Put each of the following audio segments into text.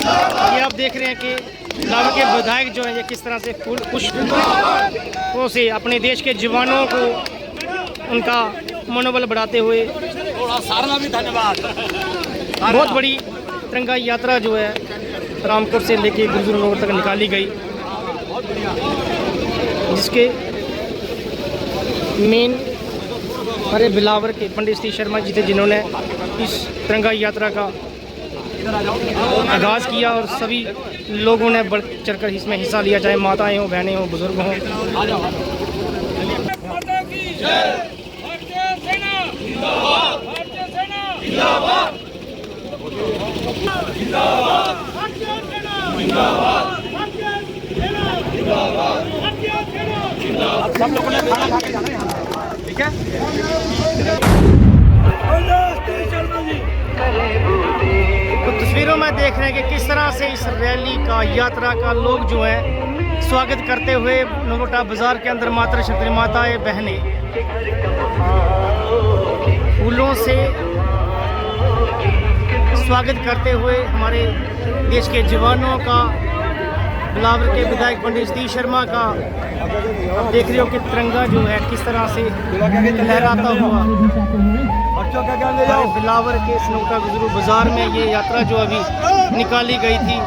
ये आप देख रहे हैं कि बिलावर के विधायक जो हैं ये किस तरह से पुष्पों से अपने देश के जवानों को उनका मनोबल बढ़ाते हुए भी धन्यवाद। बहुत बड़ी तिरंगा यात्रा जो है रामपुर से लेके गुजर रोड तक निकाली गई, जिसके मेन हमारे बिलावर के पंडित श्री शर्मा जी थे जिन्होंने इस तिरंगा यात्रा का आगाज़ किया और सभी लोगों ने बढ़ चढ़कर इसमें हिस्सा लिया, चाहे माताएं हों, बहनें हों, बुजुर्ग हों। सब लोगों ने खाना खा के जाना है, ठीक है? तो तस्वीरों में देख रहे हैं कि किस तरह से इस रैली का, यात्रा का लोग जो है स्वागत करते हुए नगरोटा बाजार के अंदर माता शक्ति माताएं बहनें फूलों से स्वागत करते हुए हमारे देश के जवानों का, बिलावर के विधायक पंडित श्री शर्मा का, आप देख रहे हो कि तिरंगा जो है किस तरह से लहराता हुआ हमारे बिलावर के नगरोटा गुजरू बाजार में ये यात्रा जो अभी निकाली गई थी।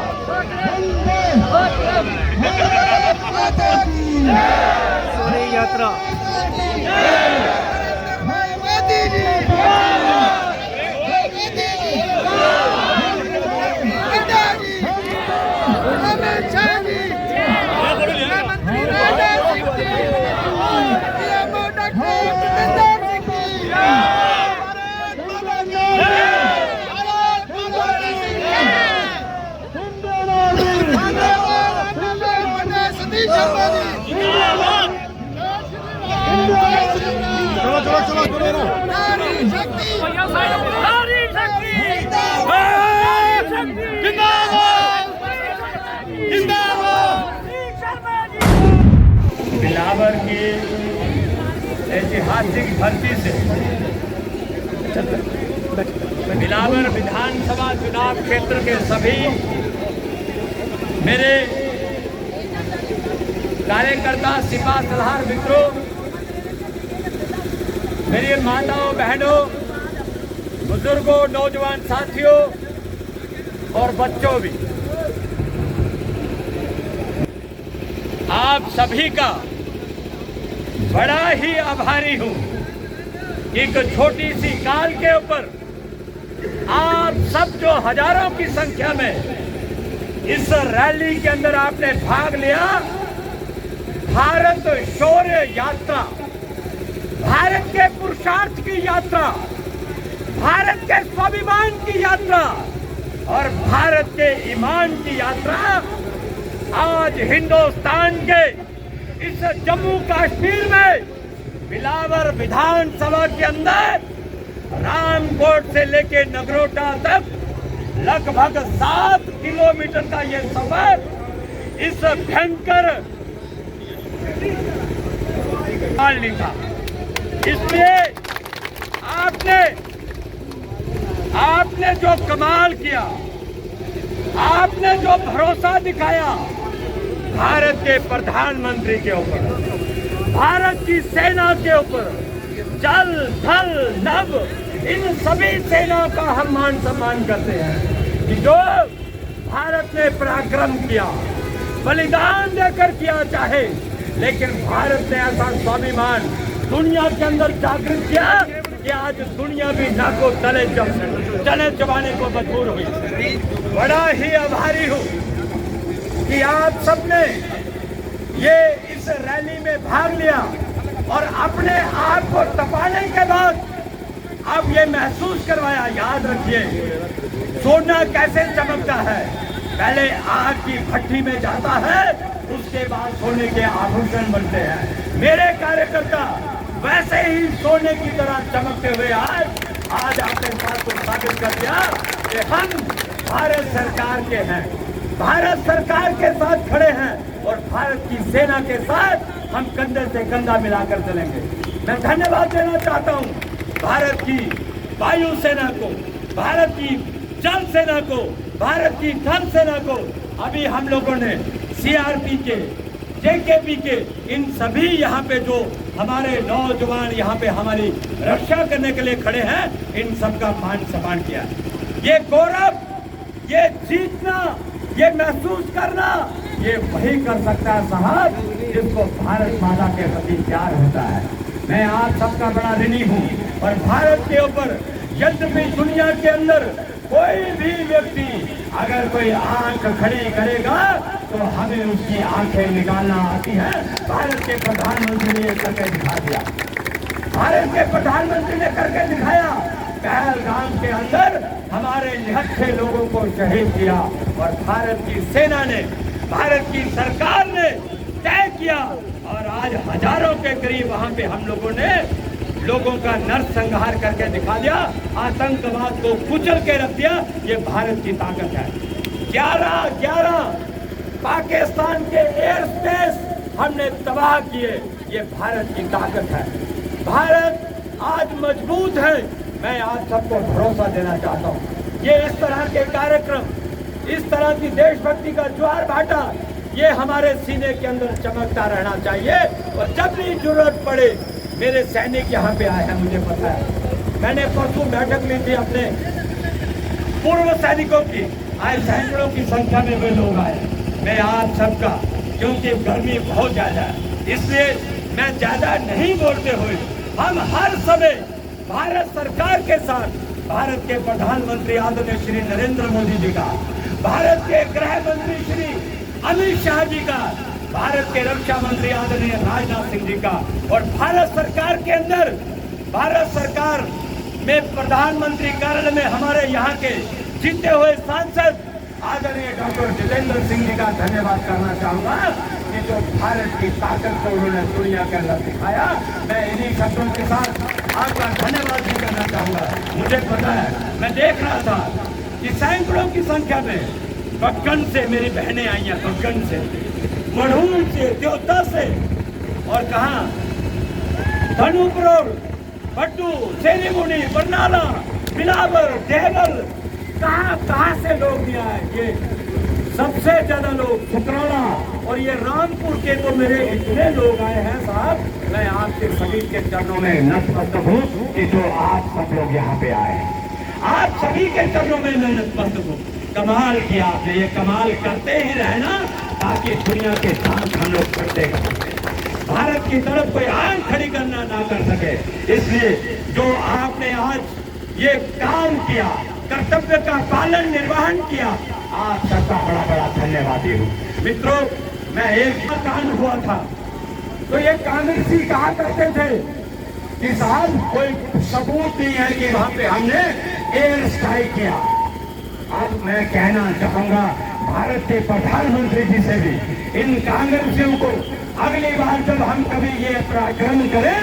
और ये यात्रा बिलावर की ऐतिहासिक धरती से बिलावर विधानसभा चुनाव क्षेत्र के सभी मेरे कार्यकर्ता, सिपा सलाहकार मित्रों, मेरी माताओं, बहनों, बुजुर्गों, नौजवान साथियों और बच्चों भी, आप सभी का बड़ा ही आभारी हूं। एक छोटी सी काल के ऊपर आप सब जो हजारों की संख्या में इस रैली के अंदर आपने भाग लिया, भारत शौर्य यात्रा, भारत के पुरुषार्थ की यात्रा, भारत के स्वाभिमान की यात्रा और भारत के ईमान की यात्रा आज हिंदुस्तान के इस जम्मू कश्मीर में बिलावर विधानसभा के अंदर रामकोट से लेके नगरोटा तक लगभग 7 किलोमीटर का ये सफर इस भयंकर लिखा। इसलिए आपने जो कमाल किया, आपने जो भरोसा दिखाया भारत के प्रधानमंत्री के ऊपर, भारत की सेना के ऊपर, जल थल नभ, इन सभी सेनाओं का हम मान सम्मान करते हैं कि जो भारत ने पराक्रम किया, बलिदान देकर किया चाहे, लेकिन भारत ने ऐसा स्वाभिमान दुनिया के अंदर जागृत किया कि आज दुनिया भी नाको तले चबाने को मजबूर हुई। बड़ा ही आभारी हूँ कि आप सबने ये इस रैली में भाग लिया और अपने आप को तपाने के बाद अब ये महसूस करवाया। याद रखिए, सोना कैसे चमकता है, पहले आग की भट्टी में जाता है, उसके बाद सोने के आभूषण बनते हैं। मेरे कार्यकर्ता वैसे ही सोने की तरह चमकते हुए आज आपने बात को साबित कर दिया कि हम भारत सरकार के हैं, भारत सरकार के साथ खड़े हैं और भारत की सेना के साथ हम कंधे से कंधा मिलाकर चलेंगे। मैं धन्यवाद देना चाहता हूं भारत की वायु सेना को, भारत की जल सेना को, भारत की थल सेना को अभी हम लोगों ने सीआरपी के, जेकेपी के, इन सभी यहाँ पे जो हमारे नौजवान यहाँ पे हमारी रक्षा करने के लिए खड़े हैं, इन सबका मान सम्मान किया। ये गौरव, ये जीतना, ये महसूस करना, ये वही कर सकता है साहब जिसको भारत माता के प्रति प्यार होता है। मैं आप सबका बड़ा ऋणी हूँ और भारत के ऊपर यद्यपि दुनिया के अंदर कोई भी व्यक्ति अगर कोई आंख खड़ी करेगा तो हमें उसकी आंखें निकालना आती है। भारत के प्रधानमंत्री ने करके दिखा दिया, भारत के प्रधानमंत्री ने करके दिखाया। पहलगाम के अंदर हमारे निहत्थे लोगों को शहीद किया और भारत की सेना ने, भारत की सरकार ने तय किया और आज हजारों के करीब वहां पे हम लोगों ने लोगों का नरसंहार करके दिखा दिया, आतंकवाद को कुचल के रख दिया। ये भारत की ताकत है। 11 पाकिस्तान के एयर स्पेस हमने तबाह किए, ये भारत की ताकत है। भारत आज मजबूत है। मैं आप सबको भरोसा देना चाहता हूँ, ये इस तरह के कार्यक्रम, इस तरह की देशभक्ति का ज्वार भाटा, ये हमारे सीने के अंदर चमकता रहना चाहिए। और जब भी जरूरत पड़े, मेरे सैनिक यहाँ पे आए हैं, मुझे पता है। मैंने परसों बैठक ली थी अपने पूर्व सैनिकों की, आज सैकड़ों की संख्या में वे लोग आए। मैं आप सबका, क्योंकि गर्मी बहुत ज्यादा है, इसलिए मैं ज्यादा नहीं बोलते हुए हम हर समय भारत सरकार के साथ, भारत के प्रधानमंत्री आदरणीय श्री नरेंद्र मोदी जी का, भारत के गृह मंत्री श्री अमित शाह जी का, भारत के रक्षा मंत्री आदरणीय राजनाथ सिंह जी का और भारत सरकार के अंदर, भारत सरकार में प्रधानमंत्री कार्यालय में हमारे यहाँ के जीते हुए सांसद आदरणीय डॉक्टर जितेंद्र सिंह जी का धन्यवाद करना चाहूंगा कि जो भारत की ताकत को उन्होंने दुनिया के अंदर दिखाया। मैं इन्हीं शब्दों के साथ आपका धन्यवाद भी करना चाहूंगा। मुझे पता है, मैं देख रहा था कि सैकड़ों की संख्या में बक्कन से मेरी बहनें आई हैं, बक्कन से, मढ़ूल से, त्योता से और कहा धनुपुर, भट्टू, सेरीमुनी, बरनाला, बिलावर, देवल, कहाँ से लोग दिया है। ये सबसे ज्यादा लोग सुकराला और ये रामपुर के तो मेरे इतने लोग आए हैं साहब। मैं आपके सभी के चरणों में नतमस्तक हूँ कि जो आप सब लोग यहाँ पे आए, आप सभी के चरणों में मैं नतमस्तक हूँ। कमाल किया आपने, ये कमाल करते ही रहना ताकि दुनिया के साथ हम लोग करते भारत की तरफ कोई आंख खड़ी करना ना कर सके। इसलिए जो आपने आज ये काम किया, कर्तव्य का पालन निर्वहन किया, आप सबका बड़ा बड़ा धन्यवादी हूँ। मित्रों, मैं एक कांड हुआ था तो ये कांग्रेसी कहा करते थे कि साहब कोई सबूत नहीं है कि वहां पे हमने एयर स्ट्राइक किया। अब मैं कहना चाहूंगा भारत के प्रधानमंत्री जी से भी, इन कांग्रेसियों को अगली बार जब हम कभी ये पराक्रम करें,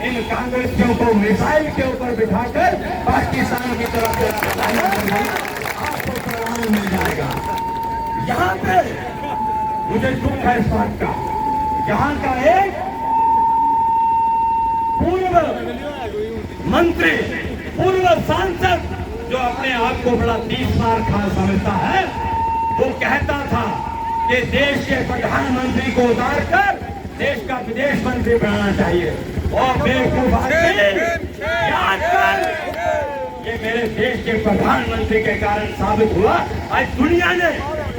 इन कांग्रेसियों को मिसाइल के ऊपर बिठाकर पाकिस्तान की तरफ आपको प्रमाण मिल जाएगा। यहाँ पे मुझे दुख है इस बात का, यहाँ का एक पूर्व मंत्री, पूर्व सांसद जो अपने आप को बड़ा 30 मार खा समझता है, वो कहता था कि देश के प्रधानमंत्री को उतार कर देश का विदेश मंत्री बनाना चाहिए। और बेवकूफ आदमी, याद कर, ये मेरे देश के प्रधानमंत्री के कारण साबित हुआ। आज दुनिया ने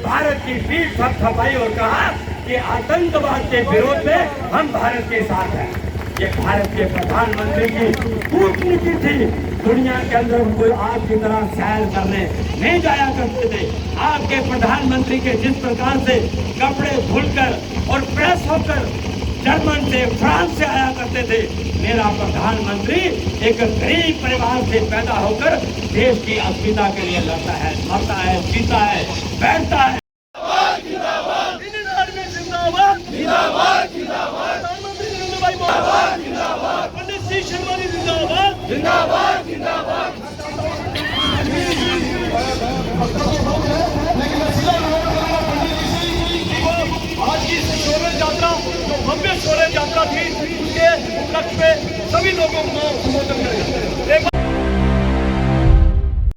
भारत की पीठ थपथपाई और कहा कि आतंकवाद के विरोध में हम भारत के साथ हैं। ये भारत के प्रधानमंत्री की कूटनीति थी। दुनिया के अंदर कोई आपकी तरह सैर करने नहीं जाया करते थे। आपके प्रधानमंत्री के जिस प्रकार से कपड़े धुलकर और प्रेस होकर जर्मन से, फ्रांस से आया करते थे, मेरा प्रधानमंत्री एक गरीब परिवार से पैदा होकर देश की अस्मिता के लिए लड़ता है, मरता है, जीता है, बैठता है।